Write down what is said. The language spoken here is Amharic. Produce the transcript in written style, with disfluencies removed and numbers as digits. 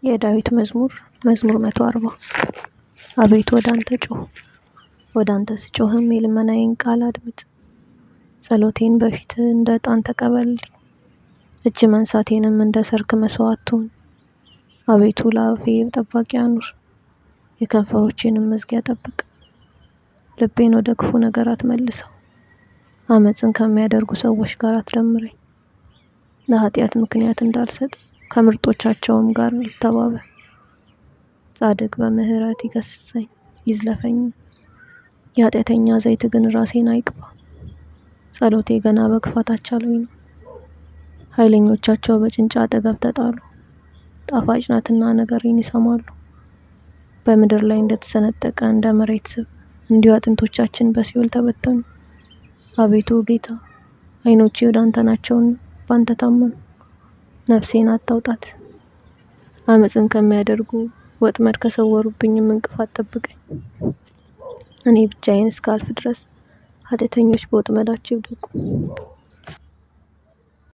የዳዊት መዝሙር 140 አቤቱ ወደ አንተ ጮህ፣ ወደ አንተ ስጮህም የልመናዬን ቃል አድምጥ። ጸሎቴን በፊትህ እንደ ዕጣን ተቀበልልኝ፣ እጅ መንሳቴንም እንደ ሰርክ መስዋዕት ትሁን። አቤቱ ለአፌ ጠባቂ አኑር፣ የከንፈሮቼንም መዝጊያ ጠብቅ። ልቤን ወደ ክፉ ነገር አትመልሰው፣ አመፅን ከሚያደርጉ ሰዎች ጋር አትደምረኝ። ለኃጢአት ምክንያት እንዳልሰጥ ከምርጦቻቸውም ጋር ልተባበር። ጻድቅ በምህረት ይገስጸኝ ይዝለፈኝ፣ የኃጢአተኛ ዘይት ግን ራሴን አይቅባ። ጸሎቴ ገና በክፋታቸው ላይ ነው፣ ኃይለኞቻቸው በጭንጫ አጠገብ ተጣሉ። ጣፋጭ ናትና ነገሬን ይሰማሉ። በምድር ላይ እንደተሰነጠቀ እንደ መሬት ስብ እንዲሁ አጥንቶቻችን በሲኦል ተበተኑ። አቤቱ ጌታ ዓይኖቼ ወደ አንተ ናቸውና በአንተ ታመኑ። ነፍሴን አታውጣት፣ አመፅን ከሚያደርጉ ወጥመድ ከሰወሩብኝም እንቅፋት ጠብቀኝ። እኔ ብቻዬን እስካልፍ ድረስ ኃጢአተኞች በወጥመዳቸው ይውደቁ።